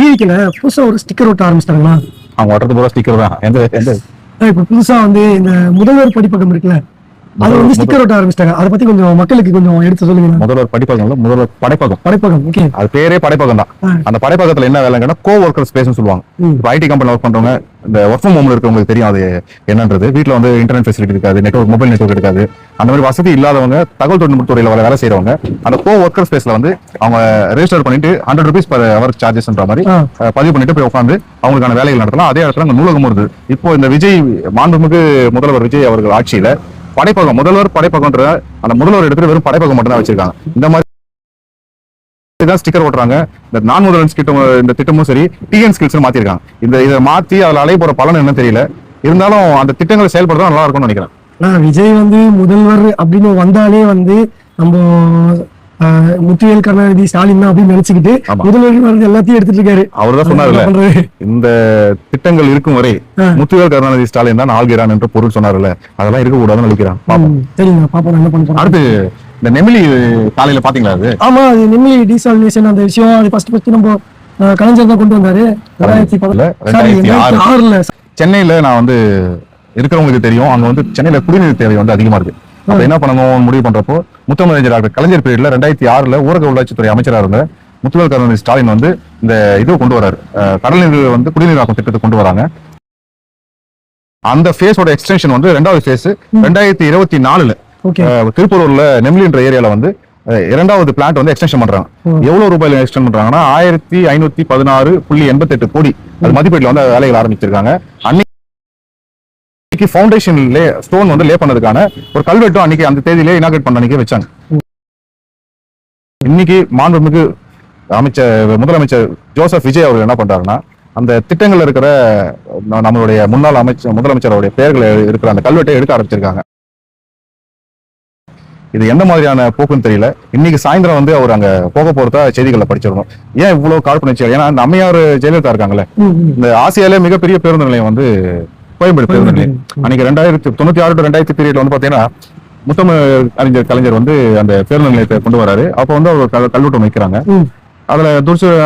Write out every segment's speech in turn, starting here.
டிவிக்குல புதுசா ஒரு ஸ்டிக்கர் ஒட்ட ஆரம்பிச்சிட்டாங்களா? அவங்க ஒட்டுறது பூரா ஸ்டிக்கர் தான். இப்ப புதுசா வந்து இந்த முதல்வர் படிப்பகம் இருக்குல்ல, அது வந்து ஸ்டிக்கர் ஒட்ட ஆரம்பிச்சிட்டாங்க. அதை பத்தி கொஞ்சம் மக்களுக்கு கொஞ்சம் எடுத்து சொல்லுங்க. முதல்வர் படிப்பகம், முதல்வர் படைப்பகம். படைப்பகம், ஓகே. அது பேரே படைப்பகம் தான். அந்த படைப்பகத்துல என்ன வேலைங்கன்னா கோ ஒர்க்கர் ஸ்பேஸ் சொல்லுவாங்க. இப்போ ஐடி கம்பெனில ஒர்க் பண்றவங்க, இந்த ஒர்க் ஃப்ரம் ஹோம்ல இருக்கவங்களுக்கு தெரியும் அது என்னன்றது. வீட்டுல வந்து இன்டர்நெட் ஃபெசிலிட்டி இருக்காது, நெட்வொர்க், மொபைல் நெட்வொர்க் இருக்காது. அந்த மாதிரி வசதி இல்லாதவங்க, தகவல் தொழில்நுட்ப துறையில வேலை செய்யறவங்க, அந்த கோ ஒர்க்கர் ஸ்பேஸ்ல வந்து அவங்க ரெஜிஸ்டர் பண்ணிட்டு 100 rupees per hour சார்ஜஸ்ன்ற மாதிரி பதிவு பண்ணிட்டு போய் உட்காந்து அவங்களுக்கான வேலைகள் நடத்தலாம். அதே இடத்துல அங்க நூலகம் வருது. இப்போ இந்த விஜய், மாண்புமிகு முதல்வர் விஜய் அவர்கள் ஆட்சியில படைப்பகம், முதல்வர் படைப்பகம்ன்ற அந்த முதல்வர் இடத்துல வெறும் படைப்பகம் மட்டும் தான் வச்சிருக்காங்க. இந்த மாதிரி ஸ்டிக்கர் ஓட்டுறாங்க. இந்த நான் முதல்வர் கிட்ட இந்த திட்டமும் சரி, டிஎன் ஸ்கில்ஸ் மாத்திருக்காங்க. இதை மாத்தி அதுல அலைய போற பலன் என்ன தெரியல. இருந்தாலும் அந்த திட்டங்களை செயல்படுறதா நல்லா இருக்கும்னு நினைக்கிறேன். விஜய் வந்து முதல்வர் அப்படின்னு வந்தாலே வந்து நம்ம முத்துவேல் கருணாநிதி ஸ்டாலின் தான் அப்படின்னு நினைச்சுக்கிட்டு முதல்வர் எல்லாத்தையும் எடுத்துட்டு இருக்காரு. அவர் தான் சொன்னார்ல, இந்த திட்டங்கள் இருக்கும் வரை முத்துவேல் கருணாநிதி ஸ்டாலின் தான் ஆள்கிறான் என்று பொருள் சொன்னார்ல, அதெல்லாம் இருக்க கூடாதுன்னு நினைக்கிறான். சரிங்க, பாப்போம் என்ன பண்றோம். அடுத்து இந்த நெமிலி காலையில பாத்தீங்களா? அது ஆமா, அது நெமிலி டீசாலினேஷன் அந்த விஷயம் அது ஃபர்ஸ்ட் நம்ம கலைஞர் தான் கொண்டு வந்தாரு 2006. சென்னையில நான் வந்து இருக்கிறவங்களுக்கு தெரியும், அங்க வந்து சென்னையில குடிநீர் தேவை வந்து அதிகமா இருக்கு. அப்ப என்ன பண்ணணும் முடிவு பண்றப்போ முத்தமிழ் டாக்டர் கலைஞர் பீரியட்ல 2006 ஊரக உள்ளாட்சித்துறை அமைச்சராக இருந்த முத்துவேல் கருணாநிதி ஸ்டாலின் வந்து இந்த இது கொண்டு வராரு, கடல் நீர் வந்து குடிநீராக்கும் திட்டத்தை கொண்டு வராங்க. அந்த ஃபேஸோட எக்ஸ்டென்ஷன் வந்து 2வது ஃபேஸ் 2024 திருப்பூர்ல நெமிலின்ற ஏரியால வந்து 2வது பிளான்ட் வந்து எக்ஸ்டென்ஷன் பண்றாங்க. எவ்வளவு ரூபாயில எக்ஸ்டென்ட் பண்றாங்கன்னா 1516.88 கோடி அது மதிப்பீட்டுல வந்து வேலைகள் ஆரம்பிச்சிருக்காங்க. அன்னைக்கு ஃபவுண்டேஷன் ஸ்டோன் வந்து லே பண்ணதுக்கான ஒரு கல்வெட்டும் அன்னைக்கு அந்த தேதியிலே இனாகிரேட் பண்ண அன்னைக்கு வச்சாங்க. இன்னைக்கு மாண்புமிகு முதலமைச்சர் ஜோசப் விஜய் அவர்கள் என்ன பண்றாருன்னா, அந்த திட்டங்கள்ல இருக்கிற நம்மளுடைய முன்னாள் முதலமைச்சருடைய பெயர்கள் இருக்கிற அந்த கல்வெட்டை எடுக்க ஆரம்பிச்சிருக்காங்க. இது எந்த மாதிரியான போக்குன்னு தெரியல. இன்னைக்கு சாயந்தரம் வந்து அவர் அங்க போக போறதா செய்திகளை படிச்சிருந்தோம். ஏன் இவ்வளவு காழ்ப்புணர்ச்சி? ஏன்னா அந்த அம்மையார் ஜெயலலிதா இருக்காங்கல்ல, இந்த ஆசியாலே மிகப்பெரிய பேருந்து நிலையம் வந்து கோயம்பேடு பேருந்து நிலையம். அன்னைக்கு 1996 to 2000 பீரியட்ல வந்து பாத்தீங்கன்னா முத்தமிழ் அறிஞர் கலைஞர் வந்து அந்த பேருந்து நிலையத்தை கொண்டு வராரு. அப்ப வந்து அவர் கல்வெட்டு வைக்கிறாங்க. அதுல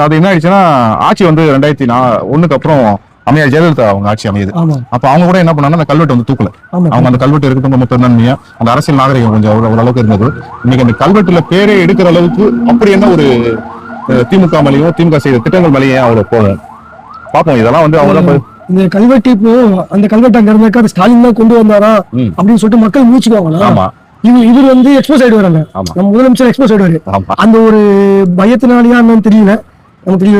அது என்ன ஆயிடுச்சுன்னா, ஆட்சி வந்து 2001 அப்புறம் அம்மையார் ஜெயலலிதா அவங்க ஆட்சி அமையுது. அப்ப அவங்க கூட என்ன பண்ணாங்க, அந்த கல்வெட்டு வந்து தூக்கல. அவங்க அந்த கல்வெட்டு எடுக்கிறது ரொம்ப பெருந்தன்மையா, அந்த அரசியல் நாகரிகம் கொஞ்சம் ஓரளவுக்கு இருந்தது. இன்னைக்கு அந்த கல்வெட்டுல பேரே எடுக்கிற அளவுக்கு அப்படி என்ன ஒரு திமுக மேலேயும் திமுக செய்த திட்டங்கள் மேலேயும் அவரை போகும் பார்ப்போம். இதெல்லாம் வந்து அவங்க இந்த கல்வெட்டு இப்போ அந்த கல்வெட்டு அங்க இருந்தாக்கா ஸ்டாலின் தான் கொண்டு வந்தாரா அப்படின்னு சொல்லிட்டு மக்கள் மூச்சுக்குவாங்களா? இவர் வந்து எக்ஸ்போஸ் ஆயிடுவாங்க, நம்ம முதலமைச்சர் எக்ஸ்போஸ் ஆயிடுவாரு. அந்த ஒரு பயத்தினாலயா என்னன்னு தெரியல, நமக்கு தெரியல.